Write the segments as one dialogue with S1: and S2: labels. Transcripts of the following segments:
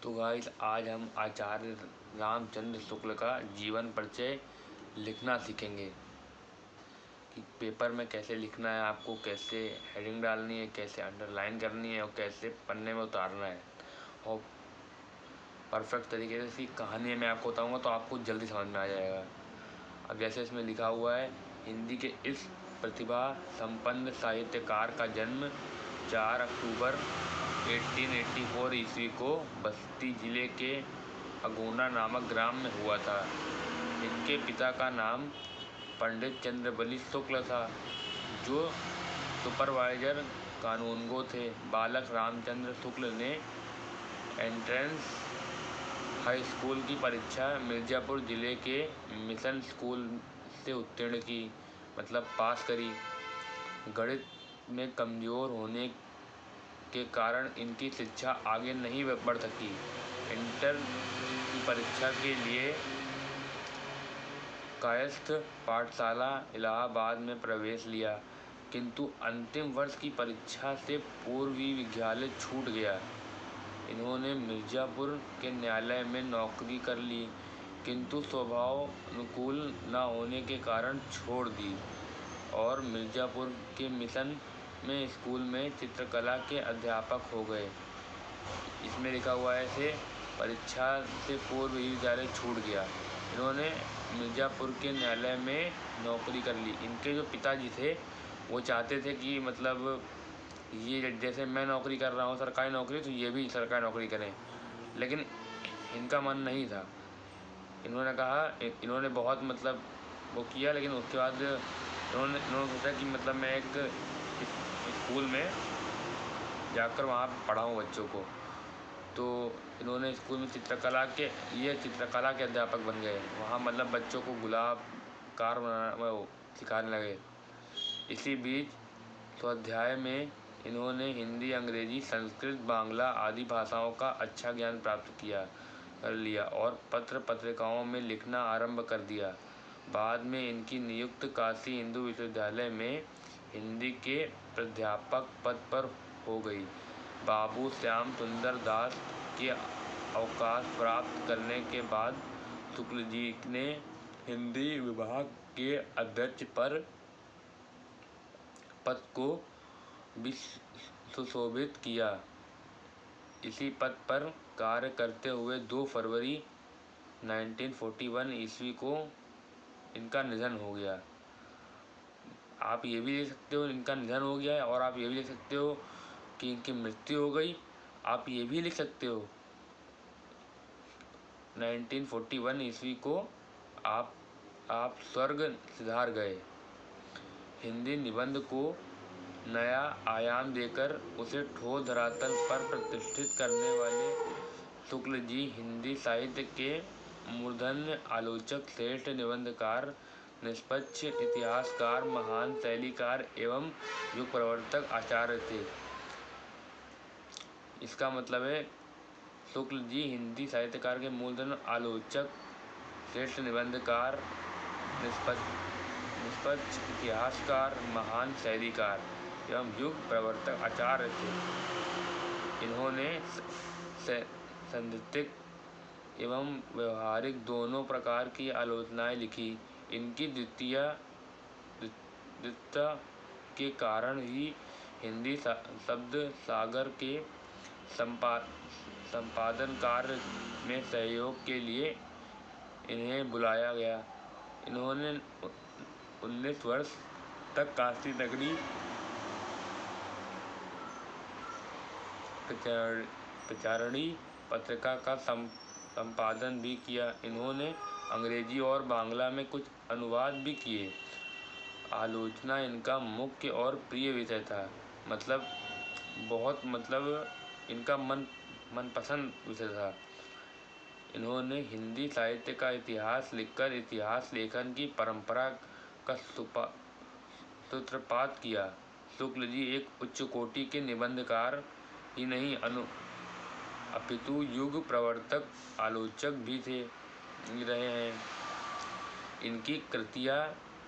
S1: तो गाइस आज हम आचार्य रामचंद्र शुक्ल का जीवन परिचय लिखना सीखेंगे कि पेपर में कैसे लिखना है, आपको कैसे हेडिंग डालनी है, कैसे अंडरलाइन करनी है और कैसे पन्ने में उतारना है। और परफेक्ट तरीके से इसकी कहानी मैं आपको बताऊंगा तो आपको जल्दी समझ में आ जाएगा। अब जैसे इसमें लिखा हुआ है, हिंदी के इस प्रतिभा संपन्न साहित्यकार का जन्म 4 अक्टूबर 1884 ईस्वी को बस्ती जिले के अगोना नामक ग्राम में हुआ था। इनके पिता का नाम पंडित चंद्रबली शुक्ल था, जो सुपरवाइजर कानूनगो थे। बालक रामचंद्र शुक्ल ने एंट्रेंस हाई स्कूल की परीक्षा मिर्ज़ापुर जिले के मिशन स्कूल से उत्तीर्ण की, मतलब पास करी। गणित में कमज़ोर होने के कारण इनकी शिक्षा आगे नहीं बढ़ सकी। इंटर की परीक्षा के लिए कायस्थ पाठशाला इलाहाबाद में प्रवेश लिया, किंतु अंतिम वर्ष की परीक्षा से पूर्वी विद्यालय छूट गया। इन्होंने मिर्ज़ापुर के न्यायालय में नौकरी कर ली, किंतु स्वभाव अनुकूल न होने के कारण छोड़ दी और मिर्ज़ापुर के मिशन में स्कूल में चित्रकला के अध्यापक हो गए। इसमें लिखा हुआ है ऐसे, परीक्षा से पूर्व ही विद्यालय छूट गया। इन्होंने मिर्ज़ापुर के न्यायालय में नौकरी कर ली। इनके जो पिताजी थे वो चाहते थे कि मतलब ये जैसे मैं नौकरी कर रहा हूँ सरकारी नौकरी, तो ये भी सरकारी नौकरी करें, लेकिन इनका मन नहीं था। इन्होंने बहुत मतलब वो किया, लेकिन उसके बाद इन्होंने सोचा कि मतलब मैं एक स्कूल में जाकर वहाँ पढ़ाऊँ बच्चों को। तो इन्होंने स्कूल में चित्रकला के अध्यापक बन गए। वहाँ मतलब बच्चों को गुलाब कार बनाना सिखाने लगे। इसी बीच स्वाध्याय में इन्होंने हिंदी, अंग्रेजी, संस्कृत, बांग्ला आदि भाषाओं का अच्छा ज्ञान प्राप्त कर लिया और पत्र पत्रिकाओं में लिखना आरंभ कर दिया। बाद में इनकी नियुक्ति काशी हिंदू विश्वविद्यालय में हिंदी के प्राध्यापक पद पर हो गई। बाबू श्याम सुंदर दास के अवकाश प्राप्त करने के बाद शुक्ल जी ने हिंदी विभाग के अध्यक्ष पद को भी सुशोभित किया। इसी पद पर कार्य करते हुए 2 फरवरी 1941 ईस्वी को इनका निधन हो गया। आप ये भी देख सकते हो इनका निधन हो गया है, और आप ये भी देख सकते हो कि इनकी मृत्यु हो गई। आप ये भी लिख सकते हो 1941 ईस्वी को आप स्वर्ग सिधार गए। हिंदी निबंध को नया आयाम देकर उसे ठोस धरातल पर प्रतिष्ठित करने वाले शुक्ल जी हिंदी साहित्य के मूर्धन्य आलोचक, श्रेष्ठ निबंधकार, निष्पक्ष इतिहासकार, महान शैलीकार एवं युग प्रवर्तक आचार्य थे। इसका मतलब है शुक्ल जी हिंदी साहित्यकार के मूर्धन्य आलोचक, श्रेष्ठ निबंधकार, निष्पक्ष इतिहासकार, महान शैलीकार एवं युग प्रवर्तक आचार्य थे। इन्होंने सैद्धांतिक एवं व्यवहारिक दोनों प्रकार की आलोचनाएं लिखी। इनकी द्वितीयता के कारण ही हिंदी शब्द सागर के संपादन कार्य में सहयोग के लिए इन्हें बुलाया गया। इन्होंने 19 वर्ष तक काशी नगरी प्रचारणी पत्रिका का संपादन भी किया। इन्होंने अंग्रेजी और बांग्ला में कुछ अनुवाद भी किए। आलोचना इनका मुख्य और प्रिय विषय था, इनका मनपसंद विषय था। इन्होंने हिंदी साहित्य का इतिहास लिखकर इतिहास लेखन की परंपरा का सूत्रपात किया। शुक्ल जी एक उच्च कोटि के निबंधकार ही नहीं अपितु युग प्रवर्तक आलोचक भी रहे हैं। इनकी कृतियाँ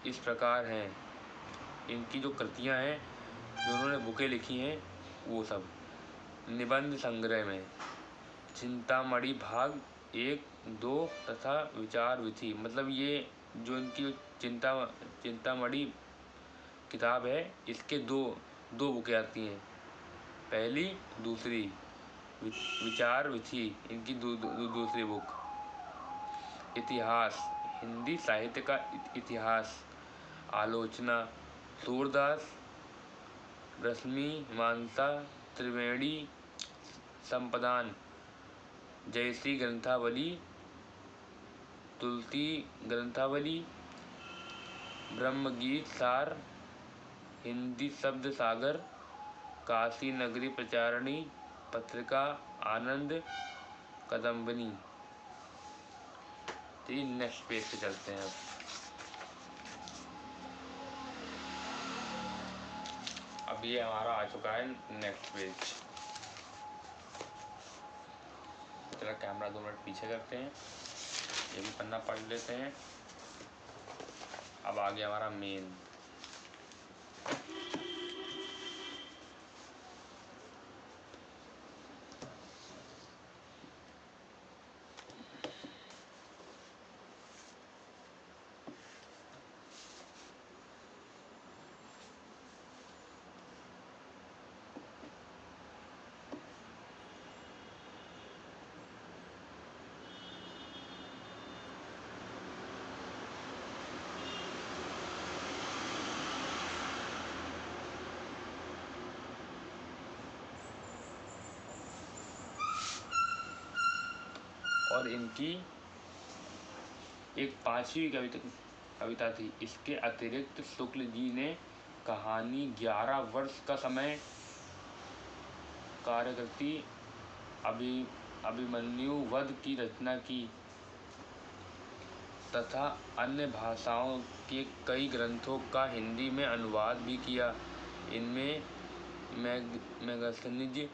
S1: इस प्रकार हैं। इनकी जो कृतियाँ हैं, जो उन्होंने बुकें लिखी हैं, वो सब निबंध संग्रह में चिंतामणि भाग 1, 2 तथा विचार विधि। मतलब ये जो इनकी चिंतामणि किताब है, इसके दो बुकें आती हैं, पहली दूसरी। विचार विधि इनकी दूसरी बुक। इतिहास, हिंदी साहित्य का इतिहास, आलोचना, सूरदास, रश्मि मानसा, त्रिवेणी संपदान, जयश्री ग्रंथावली, तुलसी ग्रंथावली, ब्रह्मगीत सार, हिंदी शब्द सागर, काशी नगरी प्रचारणी पत्रिका, आनंद कदम्बनी। नेक्स्ट पेज पे चलते हैं। अब ये हमारा आ चुका है नेक्स्ट पेज। चलो कैमरा 2 मिनट पीछे करते हैं, ये भी पन्ना पढ़ लेते हैं। अब आ गया हमारा मेन। और इनकी एक 5वीं कविता थी। इसके अतिरिक्त शुक्ल जी ने कहानी 11 वर्ष का समय कार्यकृति अभिमन्यु वध की रचना की तथा अन्य भाषाओं के कई ग्रंथों का हिंदी में अनुवाद भी किया। इनमें मैगनीज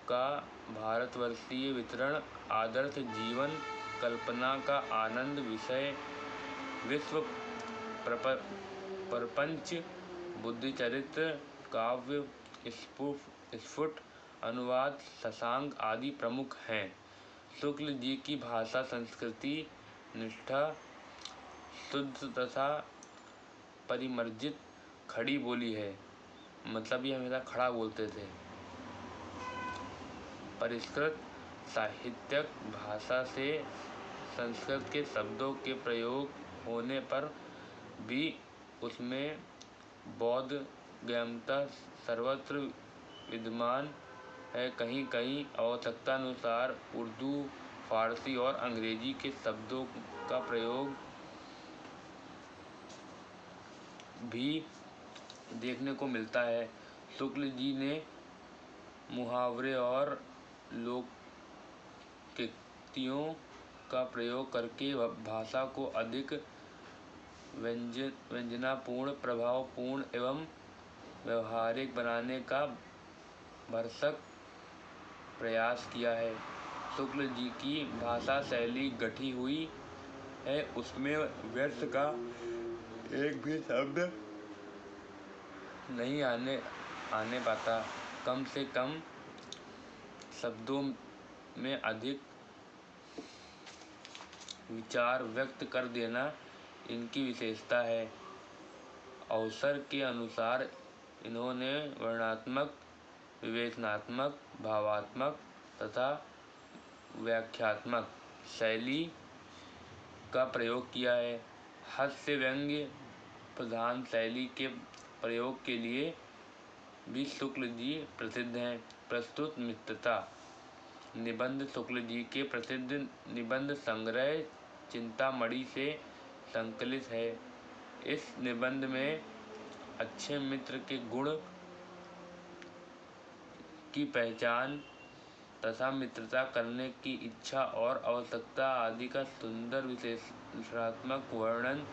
S1: का भारतवर्षीय वितरण, आदर्श जीवन कल्पना का आनंद विषय, विश्व प्रपंच, बुद्धिचरित्र, काव्य स्फुट अनुवाद, शशांक आदि प्रमुख हैं। शुक्ल जी की भाषा संस्कृति निष्ठा, शुद्ध तथा परिमर्जित खड़ी बोली है। मतलब ये हमेशा खड़ा बोलते थे। परिष्कृत साहित्यिक भाषा से संस्कृत के शब्दों के प्रयोग होने पर भी उसमें बौद्ध गम्यता सर्वत्र विद्यमान है। कहीं कहीं आवश्यकतानुसार उर्दू, फारसी और अंग्रेजी के शब्दों का प्रयोग भी देखने को मिलता है। शुक्ल जी ने मुहावरे और लोकोक्तियों का प्रयोग करके भाषा को अधिक व्यंजनापूर्ण, प्रभावपूर्ण एवं व्यवहारिक बनाने का भरसक प्रयास किया है। शुक्ल जी की भाषा शैली गढ़ी हुई है, उसमें व्यर्थ का एक भी शब्द नहीं आने पाता। कम से कम शब्दों में अधिक विचार व्यक्त कर देना इनकी विशेषता है। अवसर के अनुसार इन्होंने वर्णनात्मक, विवेचनात्मक, भावात्मक तथा व्याख्यात्मक शैली का प्रयोग किया है। हास्य व्यंग्य प्रधान शैली के प्रयोग के लिए भी शुक्ल जी प्रसिद्ध हैं। प्रस्तुत मित्रता निबंध शुक्ल जी के प्रसिद्ध निबंध संग्रह चिंतामणि से संकलित है। इस निबंध में अच्छे मित्र के गुण की पहचान तथा मित्रता करने की इच्छा और आवश्यकता आदि का सुंदर विश्लेषणात्मक वर्णन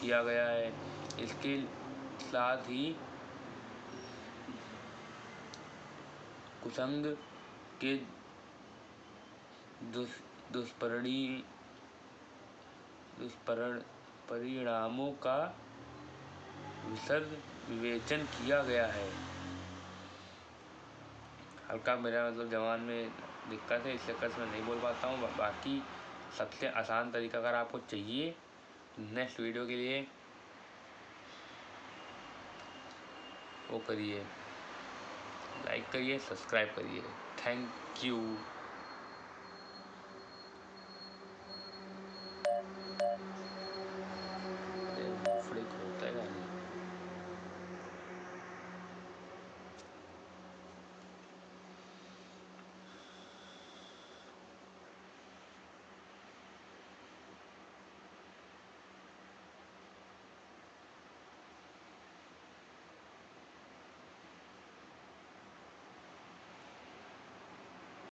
S1: किया गया है। इसके साथ ही कुसंग के दुष्परिणामों का विशद विवेचन किया गया है। हल्का मेरा मतलब जवान में दिक्कत है, इस चक्कर से मैं नहीं बोल पाता हूँ। बाकी सबसे आसान तरीका अगर आपको चाहिए नेक्स्ट वीडियो के लिए, वो करिए, लाइक करिए, सब्सक्राइब करिए। Thank you.